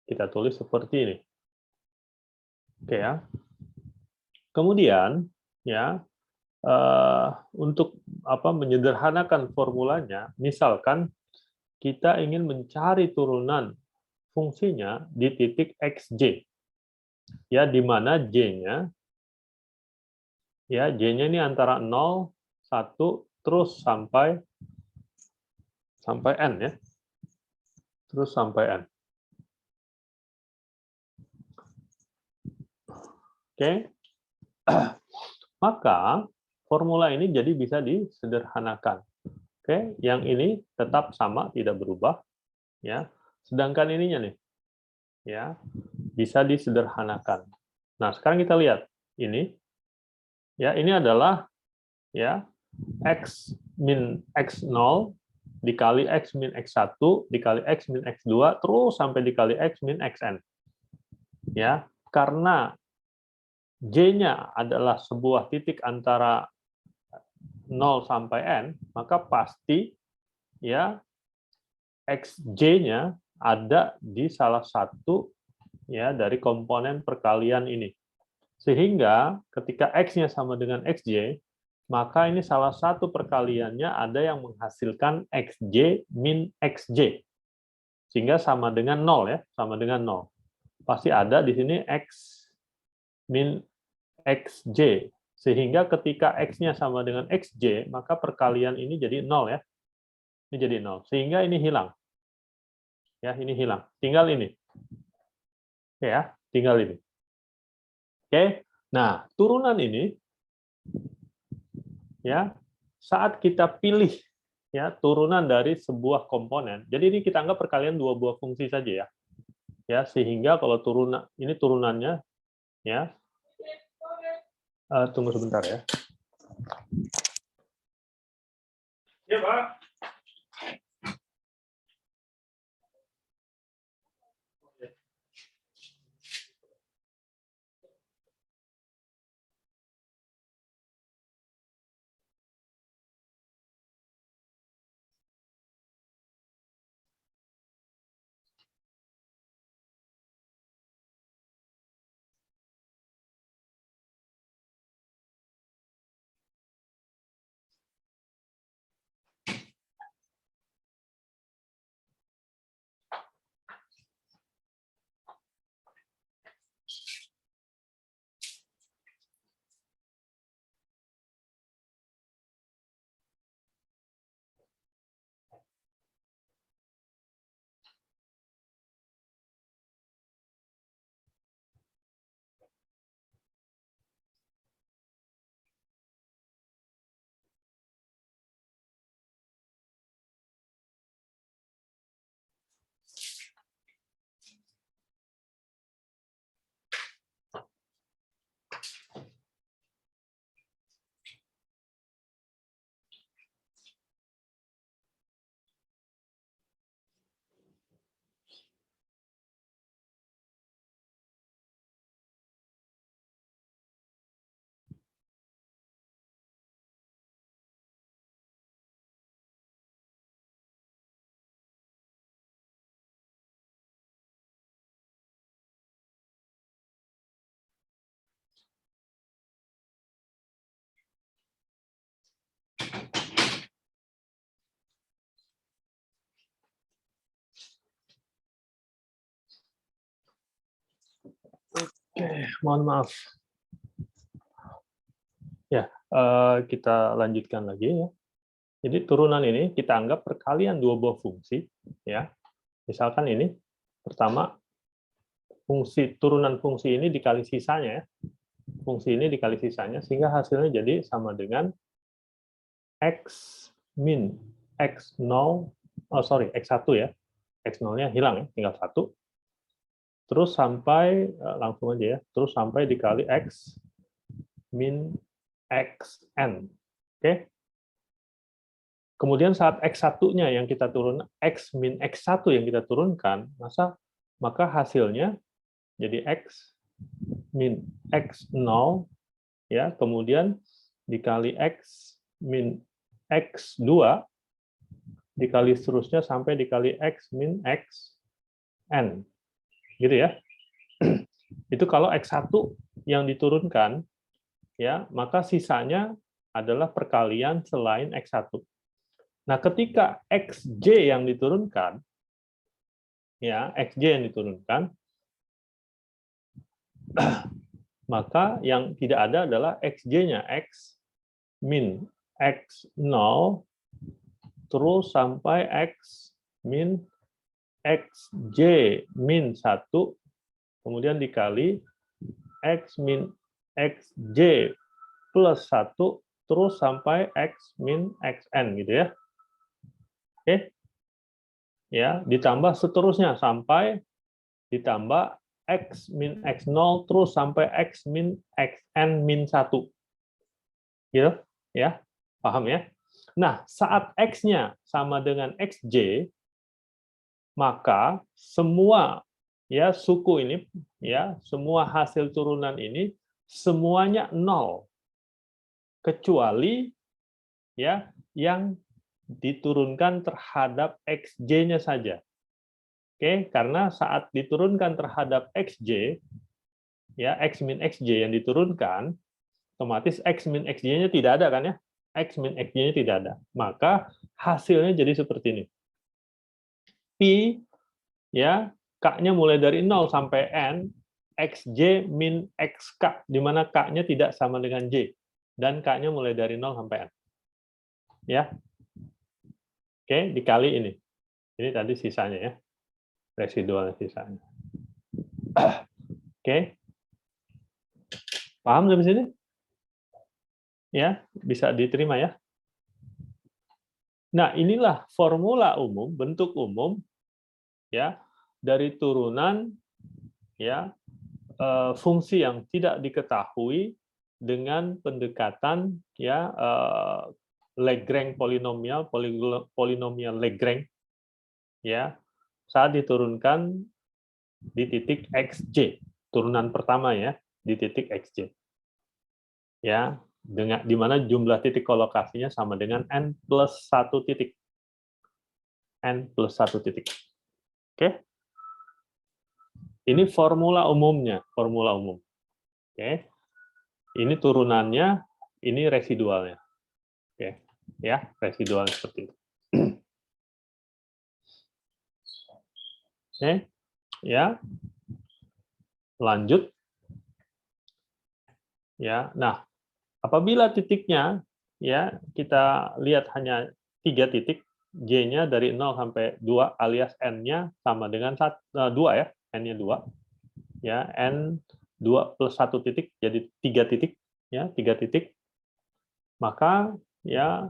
Kita tulis seperti ini. Oke ya. Kemudian ya untuk menyederhanakan formulanya, misalkan kita ingin mencari turunan fungsinya di titik xj. Ya, di mana j-nya ya, j-nya ini antara 0, 1 terus sampai n ya. Terus sampai n. Oke. Maka formula ini jadi bisa disederhanakan. Oke, yang ini tetap sama, tidak berubah ya. Sedangkan ininya nih ya, bisa disederhanakan. Nah, sekarang kita lihat ini ya, ini adalah ya x min x0 dikali x min x1 dikali x min x2 terus sampai dikali x min xn. Ya, karena j-nya adalah sebuah titik antara 0 sampai n, maka pasti ya xj-nya ada di salah satu ya dari komponen perkalian ini. Sehingga ketika x-nya sama dengan xj, maka ini salah satu perkaliannya ada yang menghasilkan xj min xj. Sehingga sama dengan 0 ya, sama dengan 0. Pasti ada di sini x min xj. Sehingga ketika x-nya sama dengan xj, maka perkalian ini jadi 0 ya. Ini jadi 0. Sehingga ini hilang. Ya, ini hilang. Tinggal ini. Ya, tinggal ini. Oke. Nah, turunan ini ya, saat kita pilih ya turunan dari sebuah komponen. Jadi ini kita anggap perkalian dua buah fungsi saja ya. Ya, sehingga kalau turunan ini turunannya ya. Tunggu sebentar ya. Ya, Pak. Oke, mohon maaf. Ya, kita lanjutkan lagi ya. Jadi turunan ini kita anggap perkalian dua buah fungsi ya. Misalkan ini pertama turunan fungsi ini dikali sisanya ya. Fungsi ini dikali sisanya sehingga hasilnya jadi sama dengan x min x0, x1 ya. X0-nya hilang ya, tinggal 1. Terus sampai langsung aja ya, terus sampai dikali x min xn. Oke. Kemudian saat x1-nya yang kita turun, x min x1 yang kita turunkan, maka hasilnya jadi x min x0 ya, kemudian dikali x min x2 dikali seterusnya sampai dikali x min xn. Gitu ya. Itu kalau x1 yang diturunkan ya, maka sisanya adalah perkalian selain x1. Nah, ketika xj yang diturunkan, ya xj yang diturunkan, maka yang tidak ada adalah xj-nya, x min x0 terus sampai x min xj min 1 kemudian dikali x min xj plus 1 terus sampai x min xn gitu ya. Oke. Ya, ditambah seterusnya sampai ditambah x min x0 terus sampai x min xn min 1. Gitu ya. Paham ya? Nah, saat x-nya sama dengan xj, maka semua ya suku ini ya, semua hasil turunan ini semuanya 0 kecuali ya yang diturunkan terhadap xj-nya saja. Oke, karena saat diturunkan terhadap xj ya, x min xj yang diturunkan, otomatis x min xj-nya tidak ada kan ya? X min xj-nya tidak ada. Maka hasilnya jadi seperti ini. Pi ya, k-nya mulai dari 0 sampai n, xj min xk, di mana k-nya tidak sama dengan j, dan k-nya mulai dari 0 sampai n. Ya. Oke, dikali ini. Ini tadi sisanya ya. Residual sisanya. Oke. Paham sampai sini? Ya, bisa diterima ya. Nah, inilah formula umum, bentuk umum ya dari turunan ya fungsi yang tidak diketahui dengan pendekatan ya Lagrange polinomial, polinomial Lagrange ya saat diturunkan di titik xj, turunan pertama ya di titik xj. Ya, dengan di mana jumlah titik kolokasinya sama dengan n plus 1 titik. N plus 1 titik. Oke. Ini formula umumnya, formula umum. Oke. Ini turunannya, ini residualnya. Oke. Ya, residual seperti itu. Oke. Ya. Lanjut. Ya. Nah, apabila titiknya ya kita lihat hanya 3 titik, J-nya dari 0 sampai 2 alias N-nya sama dengan 2 ya, N-nya 2. Ya, N 2 plus 1 titik jadi 3 titik ya, 3 titik. Maka ya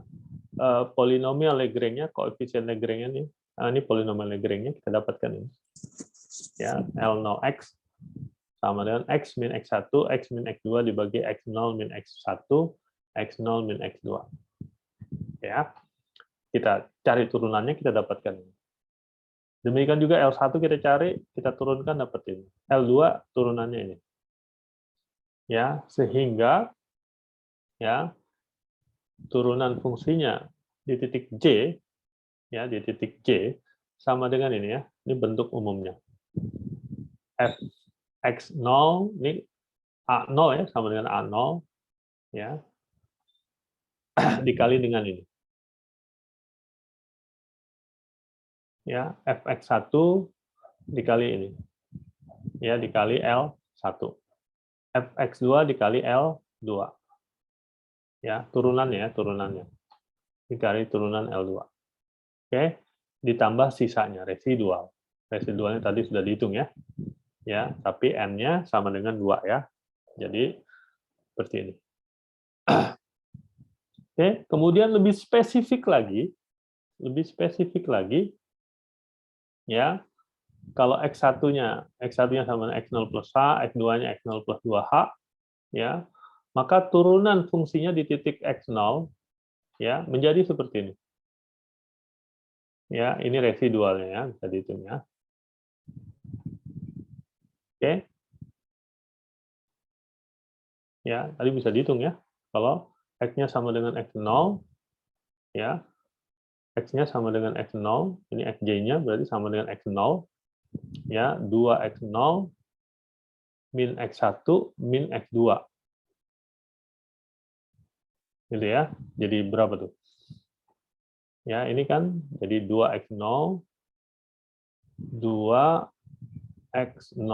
polinomial Lagrange-nya, koefisien Lagrange-nya ini polinomial Lagrange-nya kita dapatkan ini. Ya, L0 X sama dengan X min X1, X min X2 dibagi X0 min X1, X0 min X2. Ya. Kita cari turunannya, kita dapatkan ini. Demikian juga L1 kita cari, kita turunkan dapat ini. L2 turunannya ini. Ya, sehingga ya turunan fungsinya di titik J ya, di titik J sama dengan ini ya. Ini bentuk umumnya. Fx0 ini A0 ya, sama dengan A0 ya. Dikali dengan ini. Ya, Fx1 dikali ini. Ya, dikali L1. Fx2 dikali L2. Ya, turunannya. Dikali turunan L2. Oke, ditambah sisanya, residual. Residualnya tadi sudah dihitung ya. Ya, tapi N-nya sama dengan 2 ya. Jadi seperti ini. Oke, kemudian lebih spesifik lagi, ya, kalau X1-nya sama dengan X0 plus H, X2-nya X0 plus 2H, ya, maka turunan fungsinya di titik X0 ya menjadi seperti ini. Ya, ini residualnya ya, bisa dihitung ya. Oke. Ya, tadi bisa dihitung ya. Kalau X-nya sama dengan X0, ya, X-nya sama dengan X0, ini Xj-nya berarti sama dengan X0, ya, 2X0 min X1 min X2. Gitu ya. Jadi berapa tuh? Ya, ini kan jadi 2X0, 2X0,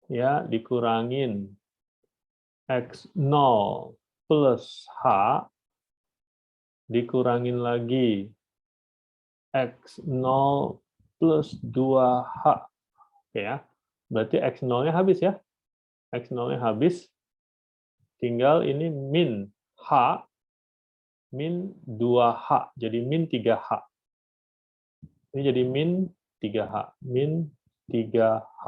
ya, dikurangin X0 plus H, dikurangin lagi X0 plus 2H. Oke ya. Berarti X0-nya habis ya. X0-nya habis. Tinggal ini min H, min 2H. Jadi min 3H. Ini jadi min 3H. Min 3H.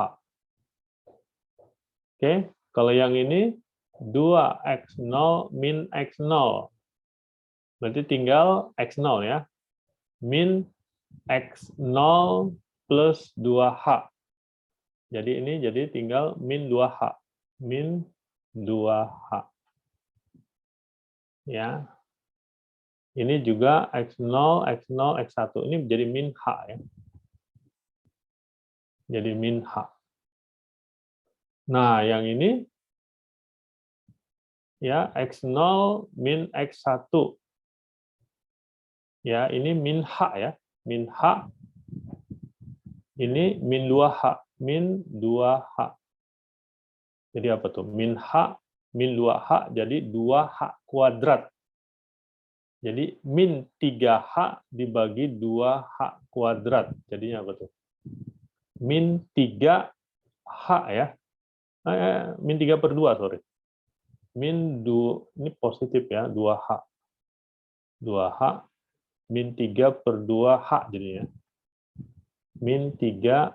Oke. Kalau yang ini 2X0 min X0. Berarti tinggal X0 ya. Min X0 plus 2H. Jadi ini jadi tinggal min 2H. Min 2H. Ya. Ini juga X0, X0, X1. Ini menjadi min H ya. Jadi min H. Nah, yang ini ya X0 min X1. Ya, ini min H ya. Min H. Ini min 2H. Min 2H. Jadi apa tuh? Min H, min 2H, jadi 2H kuadrat. Jadi min 3H dibagi 2H kuadrat. Jadinya apa tuh? Min 3H ya. Min 3 per 2, sorry. Min 2, ini positif ya, 2H. 2H, min 3 per 2H jadinya. Min 3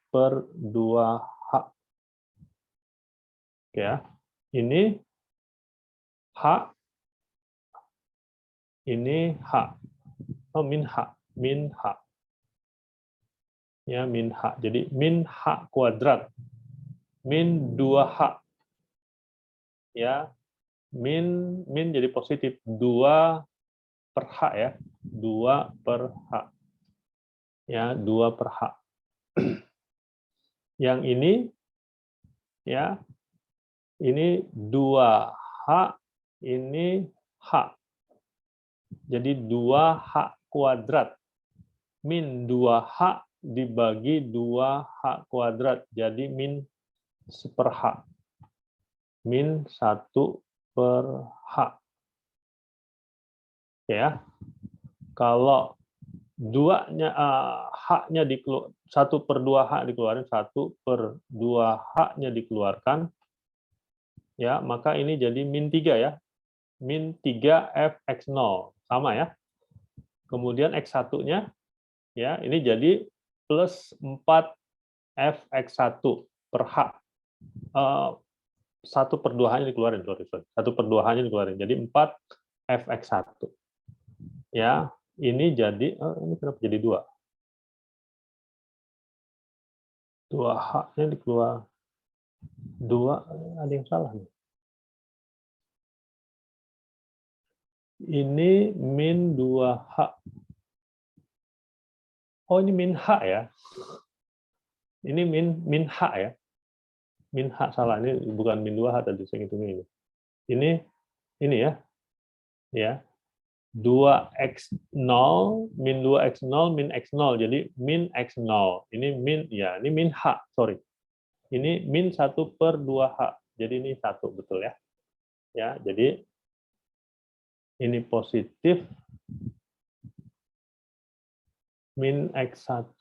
per 2H. Oke ya. Ini H, ini H. Oh, min H. Min H. Ya, min H. Jadi min H kuadrat. Min 2H. Ya, min jadi positif. 2 per H ya. 2 per H. Ya, 2 per H. Yang ini, ya, ini 2H, ini H. Jadi 2H kuadrat. Min 2H dibagi 2H kuadrat. Jadi min 1 per H. Min 1 per H. Ya. Kalau H-nya 1 per 2H dikeluarkan, 1 per 2H-nya dikeluarkan, ya, maka ini jadi min 3 ya. Min 3 Fx0. Sama ya. Kemudian X1-nya, ya, ini jadi plus 4 Fx1 per H. 1 per 2H-nya dikeluarin, sorry. 1 per 2H-nya dikeluarin. Jadi 4 Fx1. Ya, ini jadi, ini kenapa jadi 2? 2H-nya dikeluar. 2, ada yang salah nih. Ini min 2H. Oh, ini min H ya. Ini min H ya. Min H salah, ini bukan min 2H tadi saya hitungnya ini. Ini ya. Ya. 2x0 min 2x0 min x0. Jadi min x0. Ini min, ya, ini min H, sorry. Ini min 1 per 2H. Jadi ini 1, betul ya. Ya, jadi ini positif. min X1.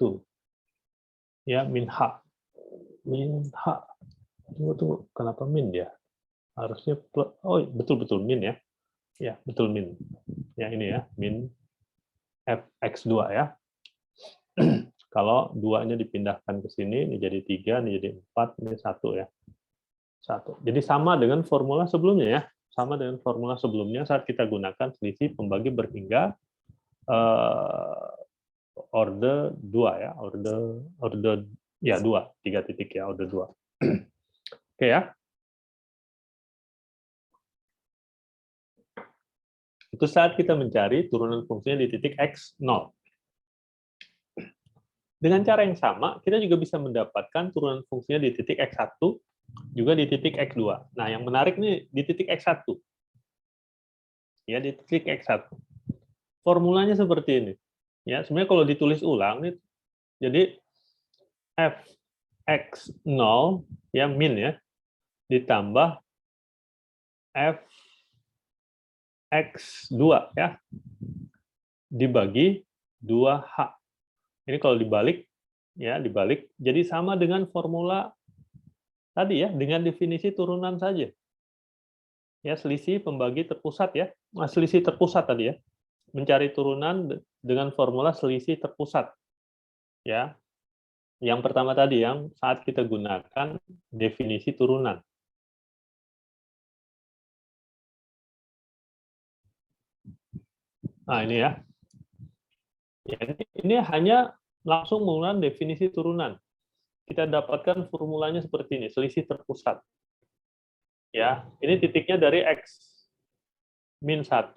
Ya, min H. Min H. Tunggu, kenapa min ya? Harusnya, oh betul-betul min ya. Ya, betul min. Ya, ini ya, min Fx2 ya. Kalau 2-nya dipindahkan ke sini, ini jadi 3, ini jadi 4, ini 1 ya. 1. Jadi sama dengan formula sebelumnya ya. Sama dengan formula sebelumnya saat kita gunakan selisih pembagi berhingga order 2 ya, order ya 2, 3 titik ya, order 2. Oke ya. Itu saat kita mencari turunan fungsinya di titik X0. Dengan cara yang sama, kita juga bisa mendapatkan turunan fungsinya di titik X1, juga di titik X2. Nah, yang menarik nih di titik X1. Ya, di titik X1. Formulanya seperti ini. Ya, sebenarnya kalau ditulis ulang nih, jadi Fx0 ya min ya ditambah Fx2 ya dibagi 2H. Ini kalau dibalik ya, dibalik jadi sama dengan formula tadi ya, dengan definisi turunan saja. Ya, selisih pembagi terpusat ya. Nah, selisih terpusat tadi ya. Mencari turunan dengan formula selisih terpusat. Ya. Yang pertama tadi yang saat kita gunakan definisi turunan. Nah, ini ya. Ya, ini hanya langsung menggunakan definisi turunan. Kita dapatkan formulanya seperti ini, selisih terpusat. Ya, ini titiknya dari X min 1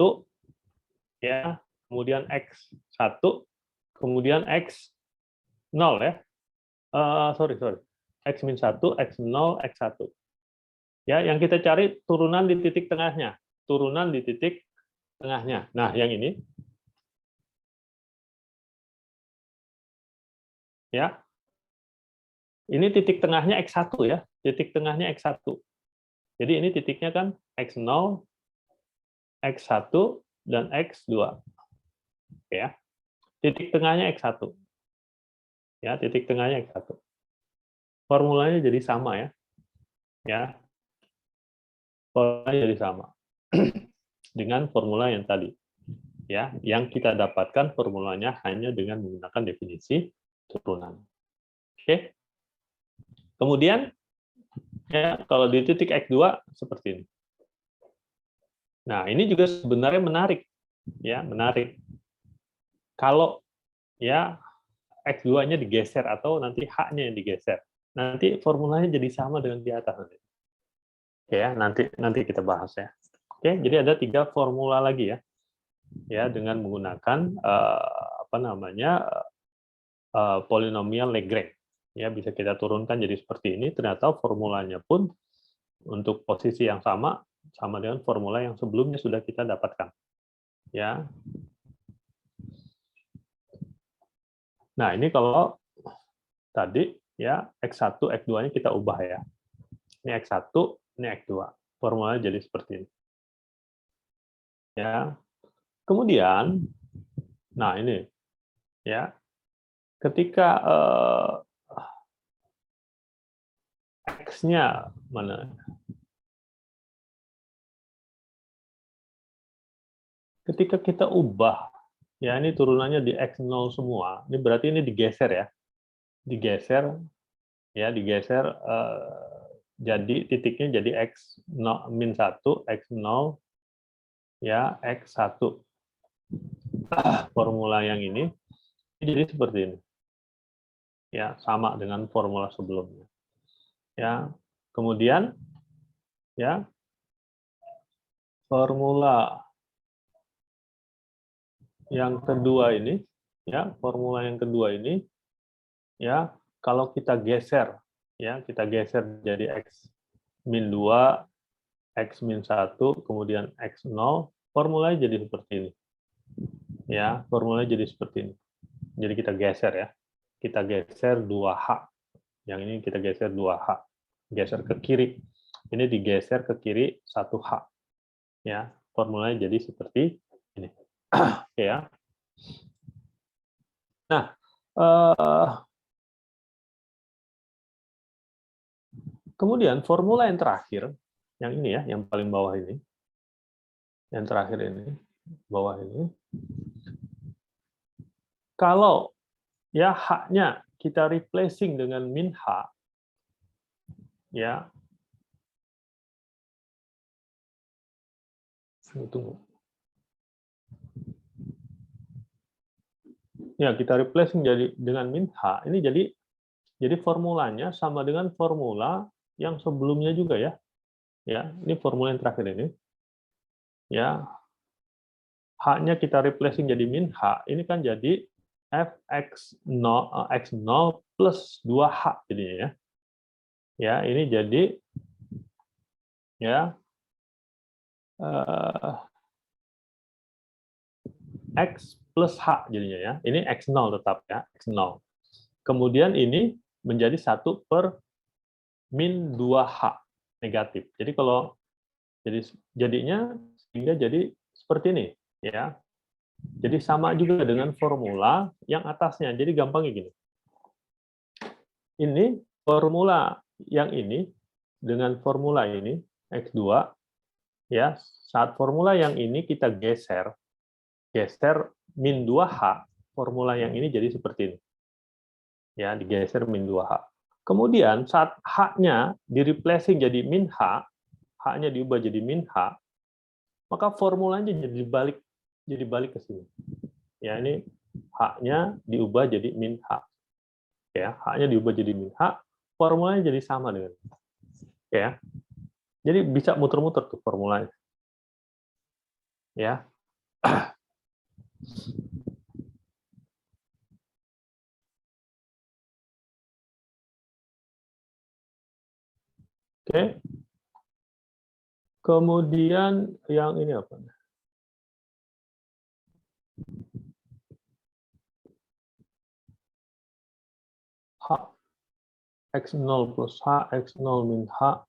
ya, kemudian X1, kemudian X0 ya. Sorry. X min 1, X0, X1. Ya, yang kita cari turunan di titik tengahnya. Turunan di titik tengahnya. Nah, yang ini ya. Ini titik tengahnya X1 ya. Titik tengahnya X1. Jadi ini titiknya kan X0, X1 dan X2. Oke ya. Titik tengahnya X1. Ya, titik tengahnya X1. Formulanya jadi sama ya. Ya. Formulanya jadi sama. Dengan formula yang tadi. Ya, yang kita dapatkan formulanya hanya dengan menggunakan definisi turunan. Oke. Kemudian ya, kalau di titik X2 seperti ini. Nah, ini juga sebenarnya menarik. Ya, menarik. Kalau ya X2-nya digeser atau nanti H-nya yang digeser. Nanti formulanya jadi sama dengan di atas nanti. Oke ya, nanti kita bahas ya. Oke, jadi ada 3 formula lagi ya. Ya, dengan menggunakan polinomial Lagrange. Ya, bisa kita turunkan jadi seperti ini, ternyata formulanya pun untuk posisi yang sama dengan formula yang sebelumnya sudah kita dapatkan. Ya. Nah, ini kalau tadi ya X1, X2-nya kita ubah ya. Ini X1, ini X2. Formulanya jadi seperti ini. Ya. Kemudian nah ini ya. Ketika X-nya mana? Ketika kita ubah, ya ini turunannya di X0 semua, ini berarti ini digeser ya. Digeser, jadi titiknya jadi X0, min 1, X0, ya, X1. Formula yang ini jadi seperti ini. Ya, sama dengan formula sebelumnya. Ya, kemudian, ya, formula yang kedua ini, ya, formula yang kedua ini, ya, kalau kita geser, ya, kita geser jadi X min 2, X min 1, kemudian X0, formulanya jadi seperti ini. Ya, formulanya jadi seperti ini. Jadi kita geser ya. Kita geser 2H. Yang ini kita geser 2H. Geser ke kiri. Ini digeser ke kiri 1H. Ya, formulanya jadi seperti ini. Oke ya. Nah, kemudian formula yang terakhir, yang ini ya, yang paling bawah ini, yang terakhir ini, bawah ini, kalau ya H-nya kita replacing dengan min H, ya, tunggu. Ya, kita replacing jadi dengan min H, ini jadi formulanya sama dengan formula yang sebelumnya juga ya. Ya, ini formula yang terakhir ini. Ya, H-nya kita replacing jadi min H, ini kan jadi X0 plus 2H jadinya ya. Ya, ini jadi ya X plus H jadinya ya. Ini X0 tetap ya, X0. Kemudian ini menjadi 1 per min 2H negatif. Jadi kalau jadinya sehingga jadi seperti ini ya. Jadi sama juga dengan formula yang atasnya. Jadi gampangnya gini. Ini formula yang ini dengan formula ini X2 ya. Saat formula yang ini kita geser min 2H, formula yang ini jadi seperti ini. Ya, digeser min 2H. Kemudian saat H-nya di-replacing jadi min H, H-nya diubah jadi min H, maka formulanya jadi balik ke sini. Ya, ini H-nya diubah jadi min H. Ya, H-nya diubah jadi min H, formulanya jadi sama dengan. Ya. Jadi bisa muter-muter tuh formulanya. Ya. Oke. Kemudian yang ini apa? H X0 plus H, X0 min H,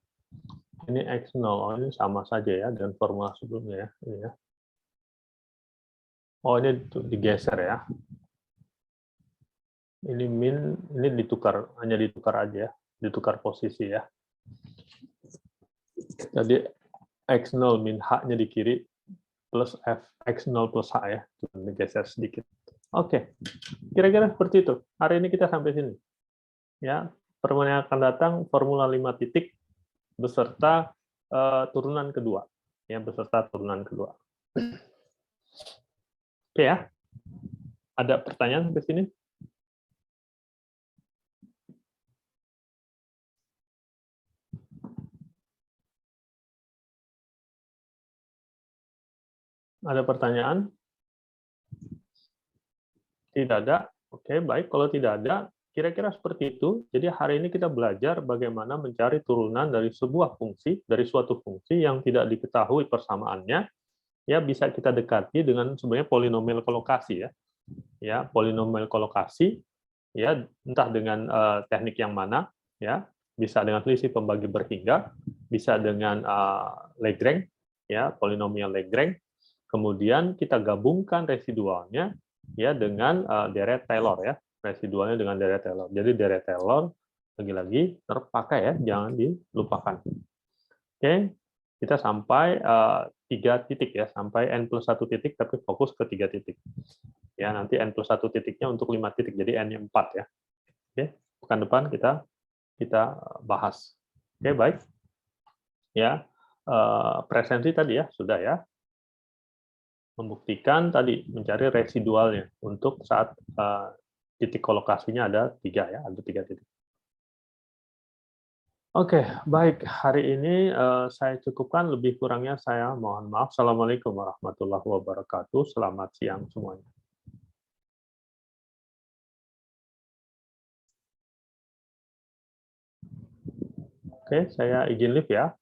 ini X0, oh, ini sama saja ya dengan formula sebelumnya ya. Ini ya. Oh, ini digeser ya. Ini min, ini ditukar, hanya ditukar aja ya, ditukar posisi ya. Jadi X0 min H-nya di kiri, plus F X0 plus H ya, digeser sedikit. Oke, kira-kira seperti itu. Hari ini kita sampai sini. Ya, pertemuan yang akan datang formula 5 titik beserta turunan kedua. Ya, beserta turunan kedua. Oke ya. Ada pertanyaan sampai sini? Ada pertanyaan? Tidak ada? Oke, baik. Kalau tidak ada, kira-kira seperti itu. Jadi hari ini kita belajar bagaimana mencari turunan dari sebuah fungsi, dari suatu fungsi yang tidak diketahui persamaannya, ya bisa kita dekati dengan sebenarnya polinomial kolokasi ya. Ya, polinomial kolokasi ya entah dengan teknik yang mana ya, bisa dengan selisih pembagi berhingga, bisa dengan Lagrange ya, polinomial Lagrange. Kemudian kita gabungkan residualnya ya dengan deret Taylor ya, residualnya dengan deret Taylor. Jadi deret Taylor lagi-lagi terpakai ya, jangan dilupakan. Oke, kita sampai 3 titik ya, sampai n+1 titik tapi fokus ke 3 titik. Ya, nanti n+1 titiknya untuk 5 titik, jadi n-nya 4 ya. Oke, pekan depan kita bahas. Oke, baik. Ya, presensi tadi ya sudah ya. Membuktikan tadi mencari residualnya untuk saat titik kolokasinya ada 3 ya, ada 3 titik. Oke, baik. Hari ini saya cukupkan, lebih kurangnya saya mohon maaf. Assalamualaikum warahmatullahi wabarakatuh. Selamat siang semuanya. Oke, saya izin live ya.